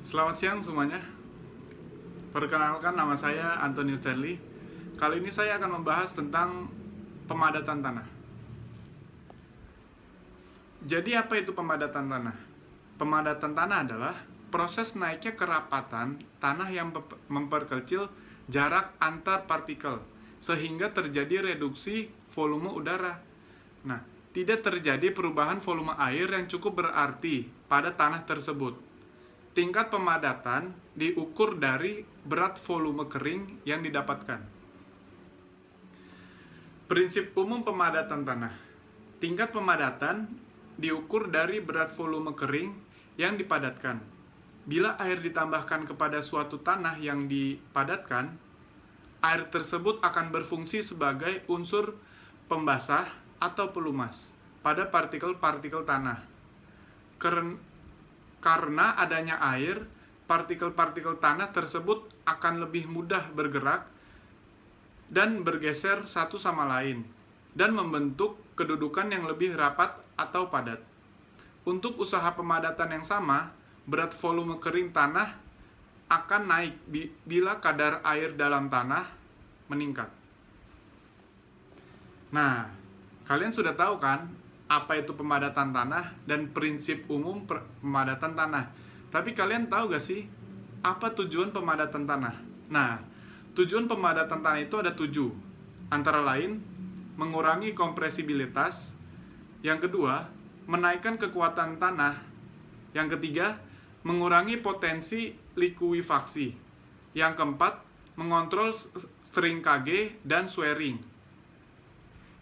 Selamat siang semuanya. Perkenalkan, nama saya Anthony Stanley. Kali ini saya akan membahas tentang pemadatan tanah. Jadi apa itu pemadatan tanah? Pemadatan tanah adalah proses naiknya kerapatan tanah yang memperkecil jarak antar partikel sehingga terjadi reduksi volume udara. Nah, tidak terjadi perubahan volume air yang cukup berarti pada tanah tersebut. Tingkat pemadatan diukur dari berat volume kering yang didapatkan. Prinsip umum pemadatan tanah. Tingkat pemadatan diukur dari berat volume kering yang dipadatkan. Bila air ditambahkan kepada suatu tanah yang dipadatkan, air tersebut akan berfungsi sebagai unsur pembasah atau pelumas pada partikel-partikel tanah. Karena adanya air, partikel-partikel tanah tersebut akan lebih mudah bergerak dan bergeser satu sama lain, dan membentuk kedudukan yang lebih rapat atau padat. Untuk usaha pemadatan yang sama, berat volume kering tanah akan naik bila kadar air dalam tanah meningkat. Nah, kalian sudah tahu kan apa itu pemadatan tanah dan prinsip umum pemadatan tanah. Tapi kalian tahu gak sih apa tujuan pemadatan tanah? Nah, tujuan pemadatan tanah itu ada 7. Antara lain, mengurangi kompresibilitas. Yang kedua, menaikkan kekuatan tanah. Yang ketiga, mengurangi potensi likuifaksi. Yang keempat, mengontrol string-kage dan swearing.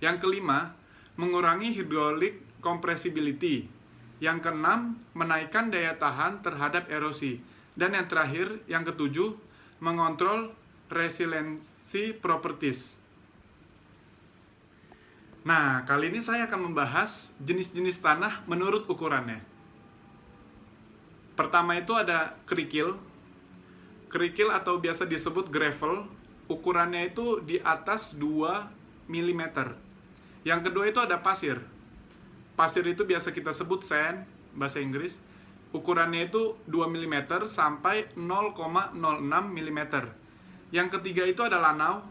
Yang kelima, mengurangi hydraulic compressibility. Yang keenam, menaikkan daya tahan terhadap erosi. Dan yang terakhir, yang ketujuh, mengontrol resiliency properties. Nah, kali ini saya akan membahas jenis-jenis tanah menurut ukurannya. Pertama itu ada kerikil. Kerikil atau biasa disebut gravel, ukurannya itu di atas 2 mm. Yang kedua itu ada pasir. Pasir itu biasa kita sebut sand, bahasa Inggris. Ukurannya itu 2 mm sampai 0,06 mm. Yang ketiga itu ada lanau.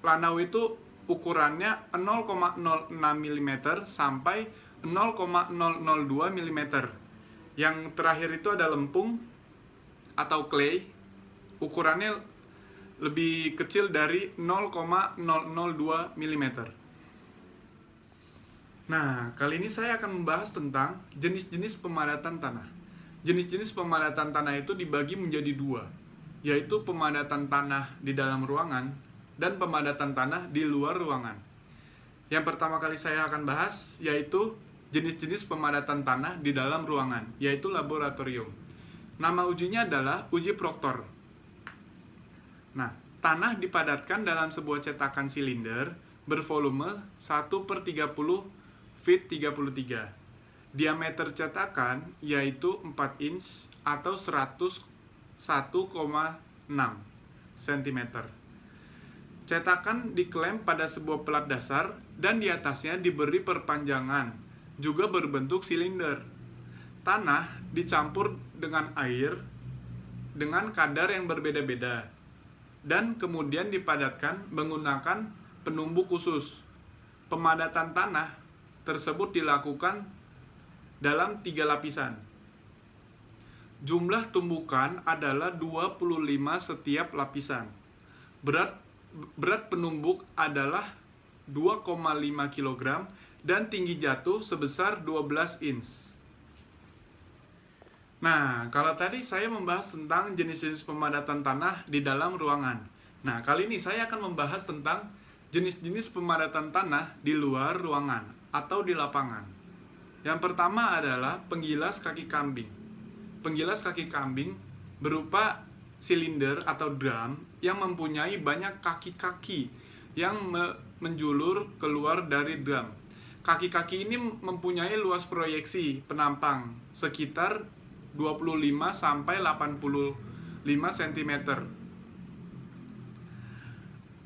Lanau itu ukurannya 0,06 mm sampai 0,002 mm. Yang terakhir itu ada lempung atau clay. Ukurannya lebih kecil dari 0,002 mm. Nah, kali ini saya akan membahas tentang jenis-jenis pemadatan tanah. Jenis-jenis pemadatan tanah itu dibagi menjadi 2, yaitu pemadatan tanah di dalam ruangan dan pemadatan tanah di luar ruangan. Yang pertama kali saya akan bahas yaitu jenis-jenis pemadatan tanah di dalam ruangan, yaitu laboratorium. Nama ujinya adalah uji Proctor. Nah, tanah dipadatkan dalam sebuah cetakan silinder bervolume 1/30 feet 33. Diameter cetakan yaitu 4 inch atau 101,6 cm. Cetakan diklem pada sebuah pelat dasar dan di atasnya diberi perpanjangan, juga berbentuk silinder. Tanah dicampur dengan air dengan kadar yang berbeda-beda dan kemudian dipadatkan menggunakan penumbuk khusus. Pemadatan tanah tersebut dilakukan dalam 3 lapisan. Jumlah tumbukan adalah 25 setiap lapisan. Berat penumbuk adalah 2,5 kg dan tinggi jatuh sebesar 12 inch. Nah, kalau tadi saya membahas tentang jenis-jenis pemadatan tanah di dalam ruangan. Nah, kali ini saya akan membahas tentang jenis-jenis pemadatan tanah di luar ruangan atau di lapangan. Yang pertama adalah penggilas kaki kambing. Penggilas kaki kambing berupa silinder atau drum yang mempunyai banyak kaki-kaki yang menjulur keluar dari drum. Kaki-kaki ini mempunyai luas proyeksi penampang sekitar 25 sampai 85 cm.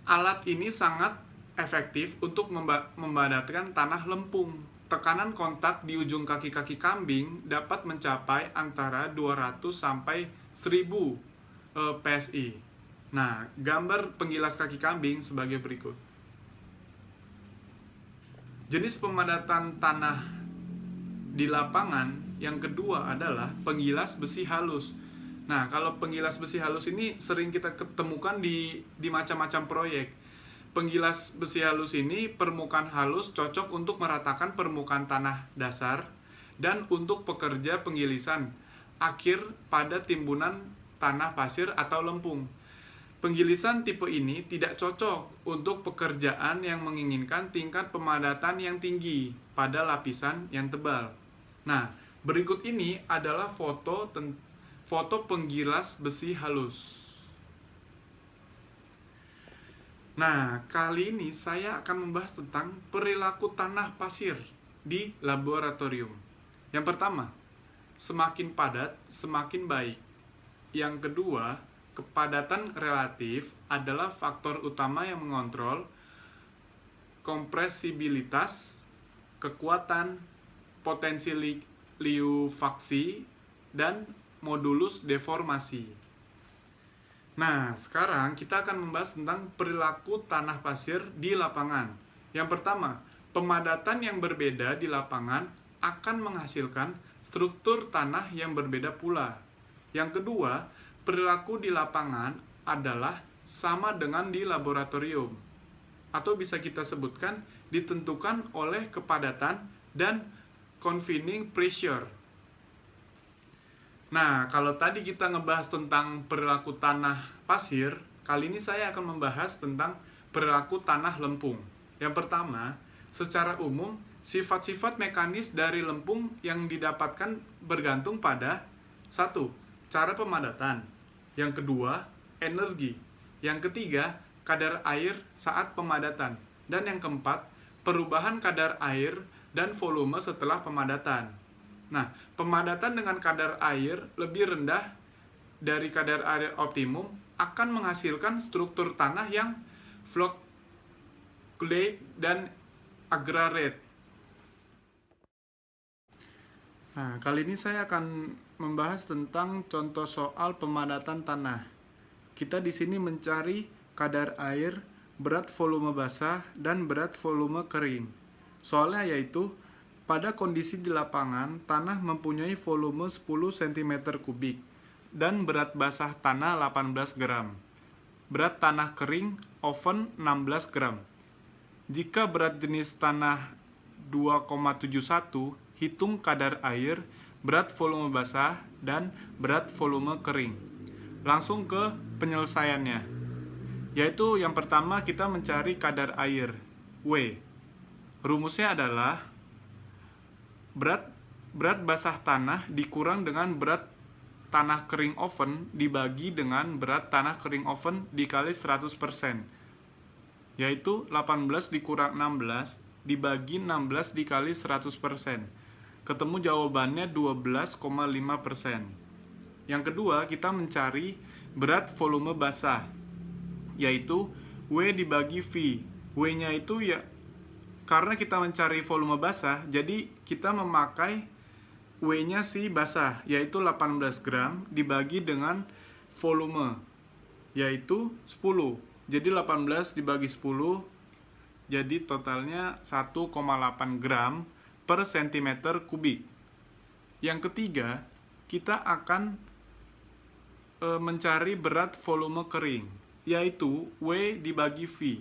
Alat ini sangat efektif untuk mempadatkan tanah lempung tekanan kontak di ujung kaki-kaki kambing dapat mencapai antara 200 sampai 1000 PSI. Nah, gambar penggilas kaki kambing sebagai berikut. Jenis pemadatan tanah di lapangan yang kedua adalah penggilas besi halus. Nah, kalau penggilas besi halus ini sering kita ketemukan di macam-macam proyek. Penggilas besi halus ini permukaan halus cocok untuk meratakan permukaan tanah dasar dan untuk pekerja penggilisan akhir pada timbunan tanah pasir atau lempung. Penggilisan tipe ini tidak cocok untuk pekerjaan yang menginginkan tingkat pemadatan yang tinggi pada lapisan yang tebal. Nah, berikut ini adalah foto penggilas besi halus. Nah, kali ini saya akan membahas tentang perilaku tanah pasir di laboratorium. Yang pertama, semakin padat, semakin baik. Yang kedua, kepadatan relatif adalah faktor utama yang mengontrol kompresibilitas, kekuatan, potensi liufaksi, dan modulus deformasi. Nah, sekarang kita akan membahas tentang perilaku tanah pasir di lapangan. Yang pertama, pemadatan yang berbeda di lapangan akan menghasilkan struktur tanah yang berbeda pula. Yang kedua, perilaku di lapangan adalah sama dengan di laboratorium, atau bisa kita sebutkan ditentukan oleh kepadatan dan confining pressure. Nah, kalau tadi kita ngebahas tentang perilaku tanah pasir, kali ini saya akan membahas tentang perilaku tanah lempung. Yang pertama, secara umum, sifat-sifat mekanis dari lempung yang didapatkan bergantung pada 1. Cara pemadatan. Yang kedua, energi. Yang ketiga, kadar air saat pemadatan. Dan yang keempat, perubahan kadar air dan volume setelah pemadatan. Nah, pemadatan dengan kadar air lebih rendah dari kadar air optimum akan menghasilkan struktur tanah yang flocculate dan aggregate. Nah, kali ini saya akan membahas tentang contoh soal pemadatan tanah. Kita di sini mencari kadar air, berat volume basah, dan berat volume kering. Soalnya yaitu pada kondisi di lapangan, tanah mempunyai volume 10 cm3 dan berat basah tanah 18 gram. Berat tanah kering oven 16 gram. Jika berat jenis tanah 2,71, hitung kadar air, berat volume basah, dan berat volume kering. Langsung ke penyelesaiannya. Yaitu yang pertama kita mencari kadar air, W. Rumusnya adalah berat basah tanah dikurang dengan berat tanah kering oven dibagi dengan berat tanah kering oven dikali 100%, yaitu 18 dikurang 16 dibagi 16 dikali 100%. Ketemu jawabannya 12,5%. Yang kedua, kita mencari berat volume basah, yaitu W dibagi V. W-nya itu ya, karena kita mencari volume basah, jadi kita memakai W-nya si basah, yaitu 18 gram dibagi dengan volume, yaitu 10. Jadi 18 dibagi 10, jadi totalnya 1,8 gram per centimeter kubik. Yang ketiga, kita akan mencari berat volume kering, yaitu W dibagi V.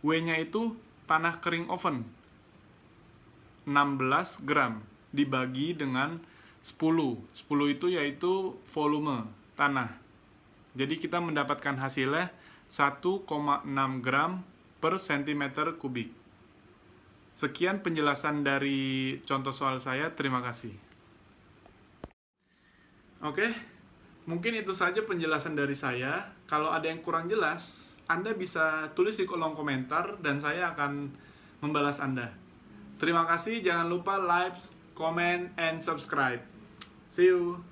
W-nya itu tanah kering oven 16 gram dibagi dengan 10. 10 itu yaitu volume tanah. Jadi kita mendapatkan hasilnya 1,6 gram per centimeter kubik. Sekian penjelasan dari contoh soal saya. Terima kasih. Oke, mungkin itu saja penjelasan dari saya. Kalau ada yang kurang jelas, Anda bisa tulis di kolom komentar dan saya akan membalas Anda. Terima kasih, jangan lupa like, comment, and subscribe. See you!